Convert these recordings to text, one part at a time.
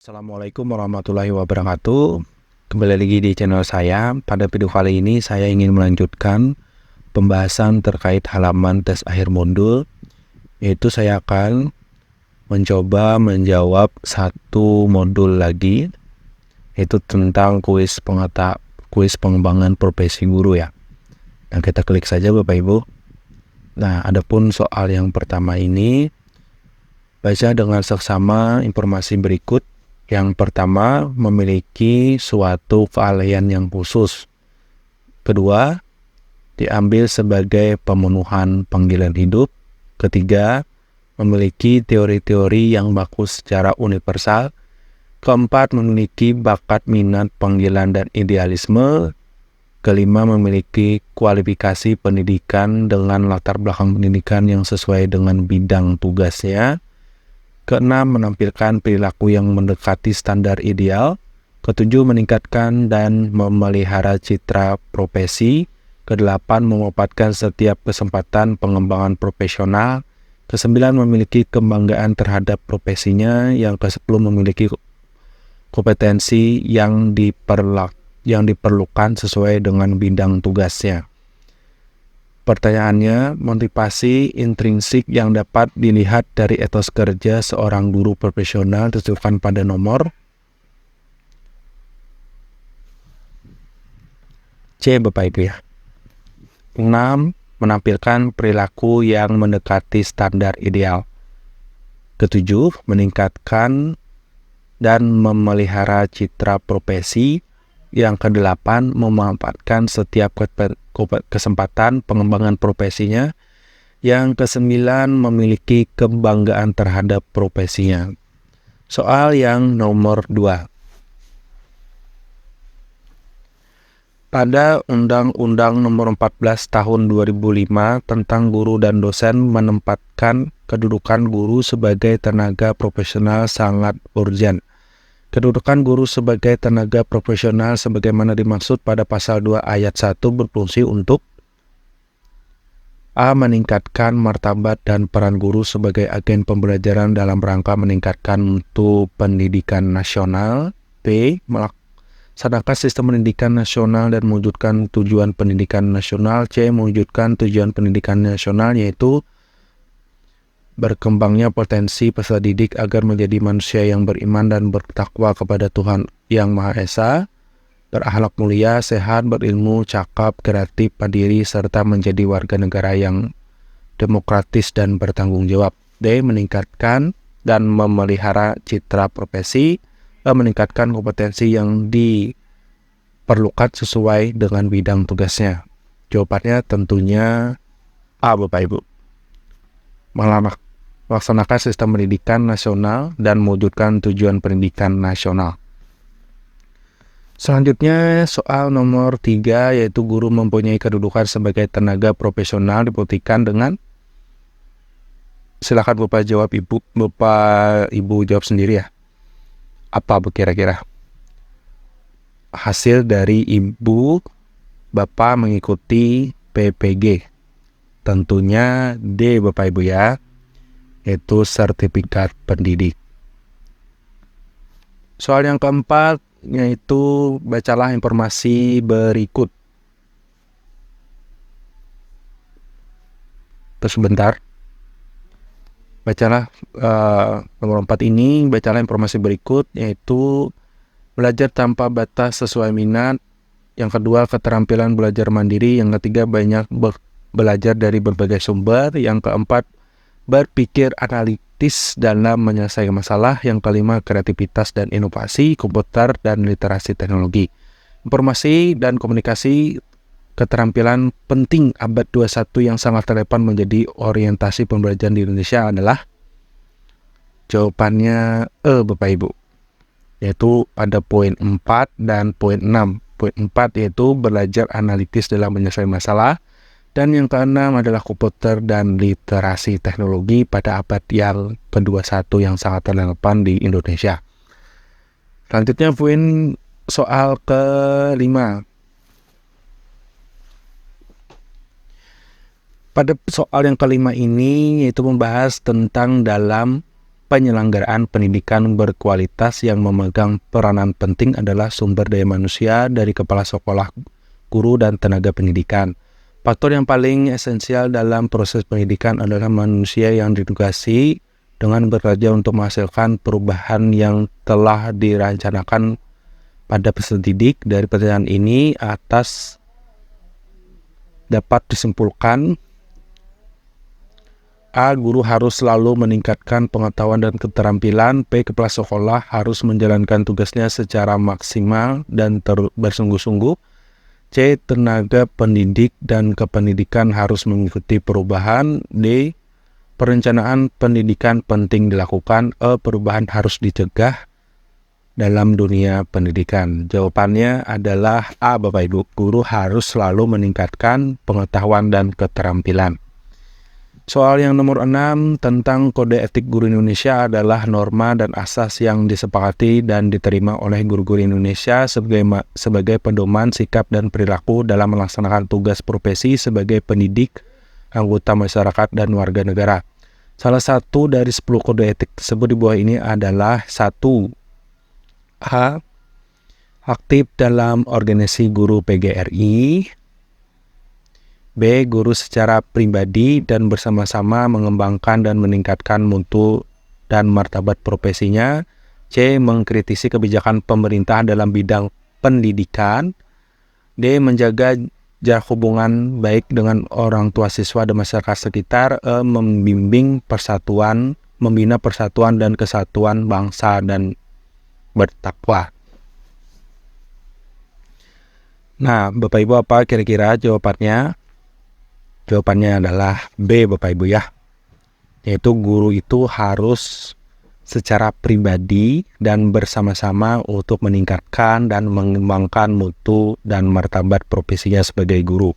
Assalamualaikum warahmatullahi wabarakatuh. Kembali lagi di channel saya. Pada video kali ini saya ingin melanjutkan pembahasan terkait halaman tes akhir modul, yaitu saya akan mencoba menjawab satu modul lagi, yaitu tentang kuis pengembangan profesi guru ya. Nah, kita klik saja Bapak Ibu. Nah, adapun soal yang pertama ini, baca dengan seksama informasi berikut. Yang pertama, memiliki suatu keahlian yang khusus. Kedua, diambil sebagai pemenuhan panggilan hidup. Ketiga, memiliki teori-teori yang bagus secara universal. Keempat, memiliki bakat, minat, panggilan, dan idealisme. Kelima, memiliki kualifikasi pendidikan dengan latar belakang pendidikan yang sesuai dengan bidang tugasnya. Keenam, menampilkan perilaku yang mendekati standar ideal. Ketujuh, meningkatkan dan memelihara citra profesi. Kedelapan, memanfaatkan setiap kesempatan pengembangan profesional. Kesembilan, memiliki kebanggaan terhadap profesinya. Yang kesepuluh, memiliki kompetensi yang diperlukan sesuai dengan bidang tugasnya. Pertanyaannya, motivasi intrinsik yang dapat dilihat dari etos kerja seorang guru profesional ditunjukkan pada nomor C, Bapak Ibu ya. 6. Menampilkan perilaku yang mendekati standar ideal. Ketujuh, meningkatkan dan memelihara citra profesi. Yang kedelapan, memanfaatkan setiap kesempatan pengembangan profesinya. Yang kesembilan, memiliki kebanggaan terhadap profesinya. Soal yang nomor 2. Pada Undang-Undang Nomor 14 Tahun 2005 tentang guru dan dosen menempatkan kedudukan guru sebagai tenaga profesional sangat urgen. Kedudukan guru sebagai tenaga profesional sebagaimana dimaksud pada pasal 2 ayat 1 berfungsi untuk A. Meningkatkan martabat dan peran guru sebagai agen pembelajaran dalam rangka meningkatkan mutu pendidikan nasional. B. Melaksanakan sistem pendidikan nasional dan mewujudkan tujuan pendidikan nasional. C. Mewujudkan tujuan pendidikan nasional yaitu berkembangnya potensi peserta didik agar menjadi manusia yang beriman dan bertakwa kepada Tuhan Yang Maha Esa, berakhlak mulia, sehat, berilmu, cakap, kreatif, mandiri, serta menjadi warga negara yang demokratis dan bertanggung jawab. D. Meningkatkan dan memelihara citra profesi. E. Meningkatkan kompetensi yang diperlukan sesuai dengan bidang tugasnya. Jawabannya tentunya A, Bapak Ibu. Melaksanakan sistem pendidikan nasional dan mewujudkan tujuan pendidikan nasional. Selanjutnya soal nomor 3, yaitu guru mempunyai kedudukan sebagai tenaga profesional dibuktikan dengan, silakan Bapak Ibu jawab sendiri ya. Apa kira-kira hasil dari Ibu Bapak mengikuti PPG? Tentunya D, Bapak Ibu ya, yaitu sertifikat pendidik. Soal yang keempat, yaitu bacalah informasi berikut. Terus sebentar. Bacalah nomor 4 ini, bacalah informasi berikut, yaitu belajar tanpa batas sesuai minat. Yang kedua, keterampilan belajar mandiri. Yang ketiga, banyak belajar dari berbagai sumber. Yang keempat, berpikir analitis dalam menyelesaikan masalah. Yang kelima, kreativitas dan inovasi, komputer dan literasi teknologi. Informasi dan komunikasi, keterampilan penting abad 21 yang sangat relevan menjadi orientasi pembelajaran di Indonesia adalah jawabannya E, Bapak Ibu, yaitu pada poin 4 dan poin 6. Poin 4 yaitu belajar analitis dalam menyelesaikan masalah. Dan yang keenam adalah komputer dan literasi teknologi pada abad yang ke-21 yang sangat relevan di Indonesia. Selanjutnya poin soal ke-5. Pada soal yang kelima ini yaitu membahas tentang dalam penyelenggaraan pendidikan berkualitas yang memegang peranan penting adalah sumber daya manusia dari kepala sekolah, guru, dan tenaga pendidikan. Faktor yang paling esensial dalam proses pendidikan adalah manusia yang ditugasi dengan bekerja untuk menghasilkan perubahan yang telah direncanakan pada peserta didik. Dari pertanyaan ini atas dapat disimpulkan: A. Guru harus selalu meningkatkan pengetahuan dan keterampilan. B. Kepala sekolah harus menjalankan tugasnya secara maksimal dan bersungguh-sungguh. C. Tenaga pendidik dan kependidikan harus mengikuti perubahan. D. Perencanaan pendidikan penting dilakukan. E. Perubahan harus dicegah dalam dunia pendidikan. Jawabannya adalah A, Bapak Ibu. Guru harus selalu meningkatkan pengetahuan dan keterampilan. Soal yang nomor 6 tentang kode etik guru Indonesia adalah norma dan asas yang disepakati dan diterima oleh guru-guru Indonesia sebagai pedoman sikap dan perilaku dalam melaksanakan tugas profesi sebagai pendidik, anggota masyarakat, dan warga negara. Salah satu dari 10 kode etik tersebut di bawah ini adalah 1. A. Aktif dalam organisasi guru PGRI. B. Guru secara pribadi dan bersama-sama mengembangkan dan meningkatkan mutu dan martabat profesinya. C. Mengkritisi kebijakan pemerintah dalam bidang pendidikan. D. Menjaga jarak hubungan baik dengan orang tua siswa dan masyarakat sekitar. E. Membina persatuan dan kesatuan bangsa dan bertakwa. Nah, Bapak Ibu, apa kira-kira jawabannya? Jawabannya adalah B, Bapak Ibu ya. Yaitu guru itu harus secara pribadi dan bersama-sama untuk meningkatkan dan mengembangkan mutu dan martabat profesinya sebagai guru.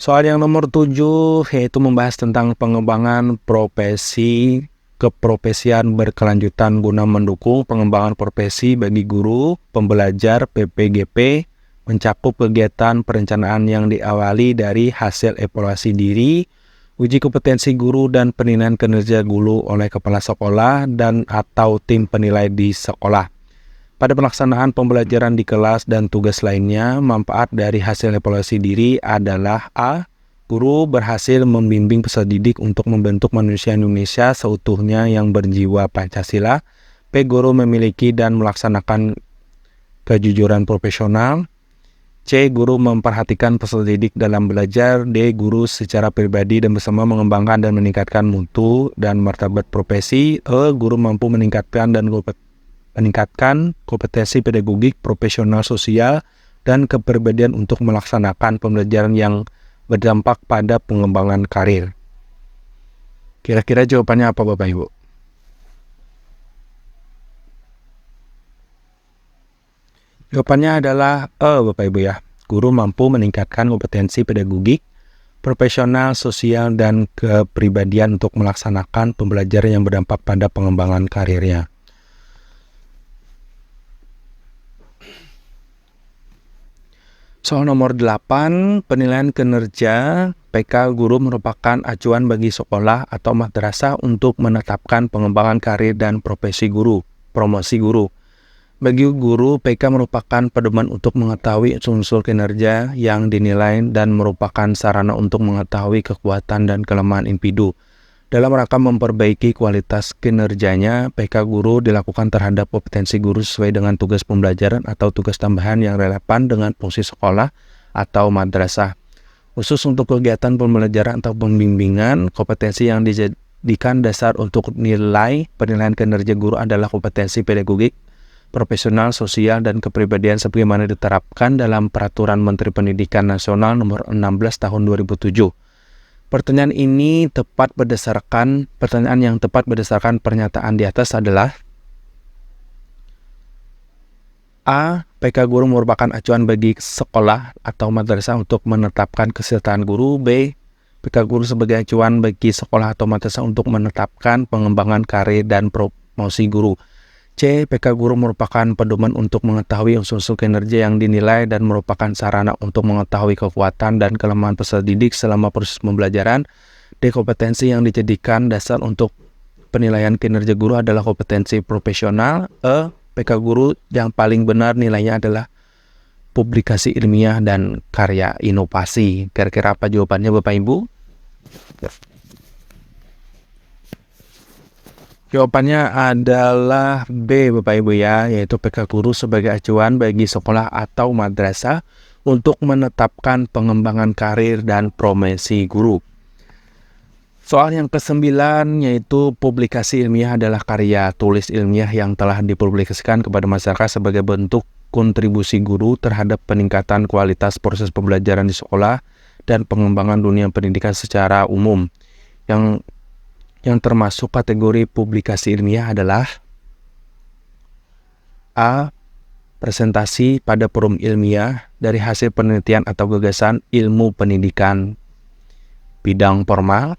Soal yang nomor 7 yaitu membahas tentang pengembangan profesi keprofesian berkelanjutan guna mendukung pengembangan profesi bagi guru pembelajar PPGP, mencakup kegiatan perencanaan yang diawali dari hasil evaluasi diri, uji kompetensi guru dan penilaian kinerja guru oleh kepala sekolah dan atau tim penilai di sekolah. Pada pelaksanaan pembelajaran di kelas dan tugas lainnya, manfaat dari hasil evaluasi diri adalah A. Guru berhasil membimbing peserta didik untuk membentuk manusia Indonesia seutuhnya yang berjiwa Pancasila. B. Guru memiliki dan melaksanakan kejujuran profesional. C. Guru memperhatikan peserta didik dalam belajar. D. Guru secara pribadi dan bersama mengembangkan dan meningkatkan mutu dan martabat profesi. E. Guru mampu meningkatkan kompetensi pedagogik, profesional, sosial, dan kepribadian untuk melaksanakan pembelajaran yang berdampak pada pengembangan karir. Kira-kira jawabannya apa, Bapak Ibu? Jawabannya adalah E, Bapak Ibu ya. Guru mampu meningkatkan kompetensi pedagogik, profesional, sosial, dan kepribadian untuk melaksanakan pembelajaran yang berdampak pada pengembangan karirnya. Soal nomor 8, penilaian kinerja PK guru merupakan acuan bagi sekolah atau madrasah untuk menetapkan pengembangan karir dan profesi guru, promosi guru. Bagi guru, PK merupakan pedoman untuk mengetahui unsur kinerja yang dinilai dan merupakan sarana untuk mengetahui kekuatan dan kelemahan individu. Dalam rangka memperbaiki kualitas kinerjanya, PK guru dilakukan terhadap kompetensi guru sesuai dengan tugas pembelajaran atau tugas tambahan yang relevan dengan fungsi sekolah atau madrasah. Khusus untuk kegiatan pembelajaran atau pembimbingan, kompetensi yang dijadikan dasar untuk nilai penilaian kinerja guru adalah kompetensi pedagogik, profesional, sosial, dan kepribadian sebagaimana diterapkan dalam Peraturan Menteri Pendidikan Nasional Nomor 16 Tahun 2007. Pertanyaan yang tepat berdasarkan pernyataan di atas adalah A. PK guru merupakan acuan bagi sekolah atau madrasah untuk menetapkan kesejahteraan guru. B. PK guru sebagai acuan bagi sekolah atau madrasah untuk menetapkan pengembangan karir dan promosi guru. C. PK guru merupakan pedoman untuk mengetahui unsur-unsur kinerja yang dinilai dan merupakan sarana untuk mengetahui kekuatan dan kelemahan peserta didik selama proses pembelajaran. D. Kompetensi yang dijadikan dasar untuk penilaian kinerja guru adalah kompetensi profesional. PK guru yang paling benar nilainya adalah publikasi ilmiah dan karya inovasi. Kira-kira apa jawabannya Bapak Ibu? Jawabannya adalah B Bapak Ibu ya, yaitu PK guru sebagai acuan bagi sekolah atau madrasah untuk menetapkan pengembangan karir dan profesi guru. Soal yang ke-9 yaitu publikasi ilmiah adalah karya tulis ilmiah yang telah dipublikasikan kepada masyarakat sebagai bentuk kontribusi guru terhadap peningkatan kualitas proses pembelajaran di sekolah dan pengembangan dunia pendidikan secara umum. Yang termasuk kategori publikasi ilmiah adalah A. Presentasi pada forum ilmiah dari hasil penelitian atau gagasan ilmu pendidikan bidang formal.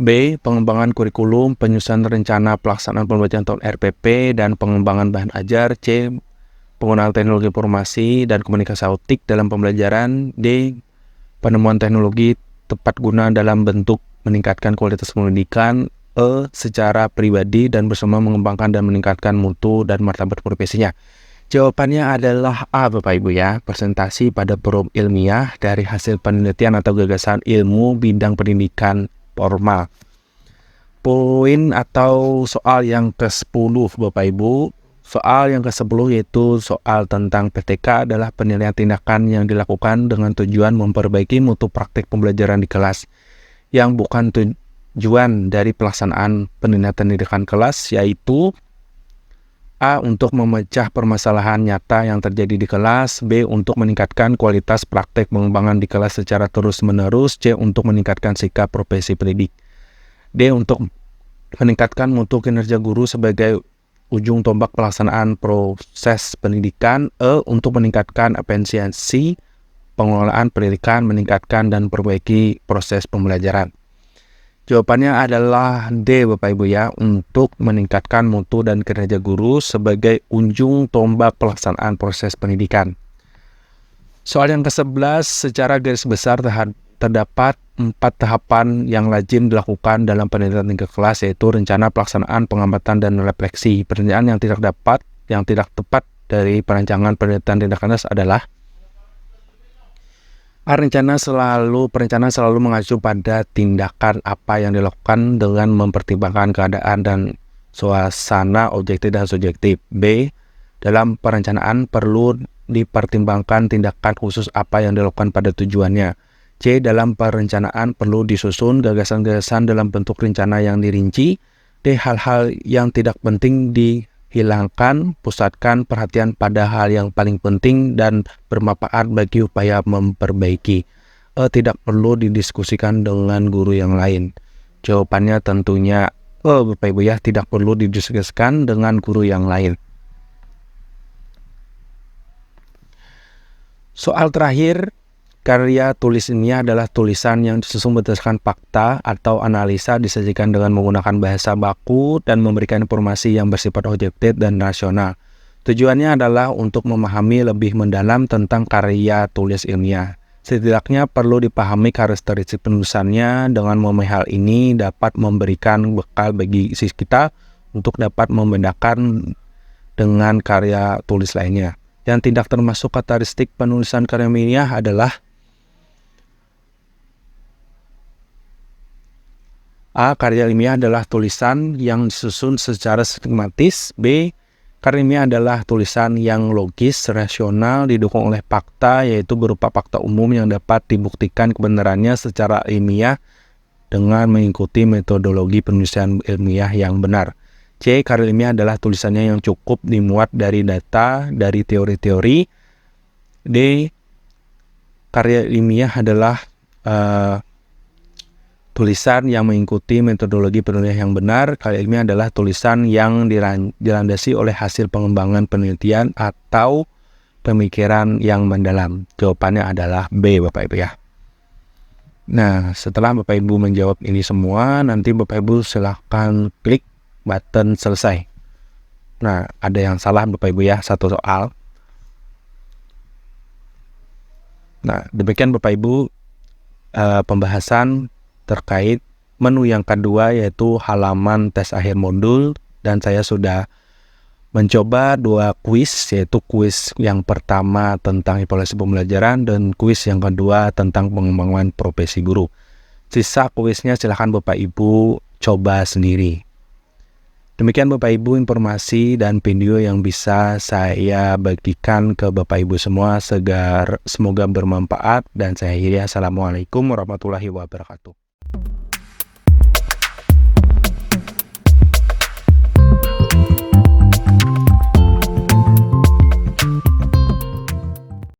B. Pengembangan kurikulum, penyusunan rencana pelaksanaan pembelajaran tahun RPP dan pengembangan bahan ajar. C. Penggunaan teknologi informasi dan komunikasi autik dalam pembelajaran. D. Penemuan teknologi tepat guna dalam bentuk meningkatkan kualitas pendidikan. E. Secara pribadi dan bersama mengembangkan dan meningkatkan mutu dan martabat profesinya. Jawabannya adalah A Bapak Ibu ya, presentasi pada forum ilmiah dari hasil penelitian atau gagasan ilmu bidang pendidikan formal. Poin atau soal yang ke-10 Bapak Ibu. Soal yang ke-10 yaitu soal tentang PTK adalah penilaian tindakan yang dilakukan dengan tujuan memperbaiki mutu praktik pembelajaran di kelas, yang bukan tujuan dari pelaksanaan penilaian tindakan kelas, yaitu A. Untuk memecah permasalahan nyata yang terjadi di kelas. B. Untuk meningkatkan kualitas praktek pengembangan di kelas secara terus-menerus. C. Untuk meningkatkan sikap profesi pendidik. D. Untuk meningkatkan mutu kinerja guru sebagai ujung tombak pelaksanaan proses pendidikan. E. Untuk meningkatkan efisiensi pengelolaan pendidikan, meningkatkan dan perbaiki proses pembelajaran. Jawabannya adalah D Bapak Ibu ya, untuk meningkatkan mutu dan kinerja guru sebagai ujung tombak pelaksanaan proses pendidikan. Soal yang ke-11, secara garis besar terdapat 4 tahapan yang lazim dilakukan dalam penilaian tingkat kelas, yaitu rencana, pelaksanaan, pengamatan, dan refleksi. Pertanyaan yang tidak tepat dari perancangan penilaian tindak kelas adalah Perencanaan selalu mengacu pada tindakan apa yang dilakukan dengan mempertimbangkan keadaan dan suasana objektif dan subjektif. B. Dalam perencanaan perlu dipertimbangkan tindakan khusus apa yang dilakukan pada tujuannya. C. Dalam perencanaan perlu disusun gagasan-gagasan dalam bentuk rencana yang dirinci. D. Hal-hal yang tidak penting hilangkan, pusatkan perhatian pada hal yang paling penting dan bermanfaat bagi upaya memperbaiki. Tidak perlu didiskusikan dengan guru yang lain. Jawabannya tentunya Bapak Ibu ya, tidak perlu didiskusikan dengan guru yang lain. Soal terakhir, karya tulis ini adalah tulisan yang disusun berdasarkan fakta atau analisa, disajikan dengan menggunakan bahasa baku dan memberikan informasi yang bersifat objektif dan rasional. Tujuannya adalah untuk memahami lebih mendalam tentang karya tulis ilmiah. Setidaknya perlu dipahami karakteristik penulisannya. Dengan memahami hal ini dapat memberikan bekal bagi kita untuk dapat membedakan dengan karya tulis lainnya. Yang tidak termasuk karakteristik penulisan karya ilmiah adalah A. Karya ilmiah adalah tulisan yang disusun secara sistematis. B. Karya ilmiah adalah tulisan yang logis, rasional, didukung oleh fakta, yaitu berupa fakta umum yang dapat dibuktikan kebenarannya secara ilmiah dengan mengikuti metodologi penulisan ilmiah yang benar. C. Karya ilmiah adalah tulisannya yang cukup dimuat dari data, dari teori-teori. D. Karya ilmiah adalah tulisan yang mengikuti metodologi penulisan yang benar. Karya ilmiah adalah tulisan yang dilandasi oleh hasil pengembangan penelitian atau pemikiran yang mendalam. Jawabannya adalah B Bapak Ibu ya. Nah, setelah Bapak Ibu menjawab ini semua, nanti Bapak Ibu silahkan klik button selesai. Nah, ada yang salah Bapak Ibu ya, satu soal. Nah, demikian Bapak Ibu pembahasan terkait menu yang kedua yaitu halaman tes akhir modul, dan saya sudah mencoba 2 kuis, yaitu kuis yang pertama tentang evaluasi pembelajaran dan kuis yang kedua tentang pengembangan profesi guru. Sisa kuisnya silahkan Bapak Ibu coba sendiri. Demikian Bapak Ibu informasi dan video yang bisa saya bagikan ke Bapak Ibu semua, semoga bermanfaat, dan saya akhiri. Assalamualaikum warahmatullahi wabarakatuh.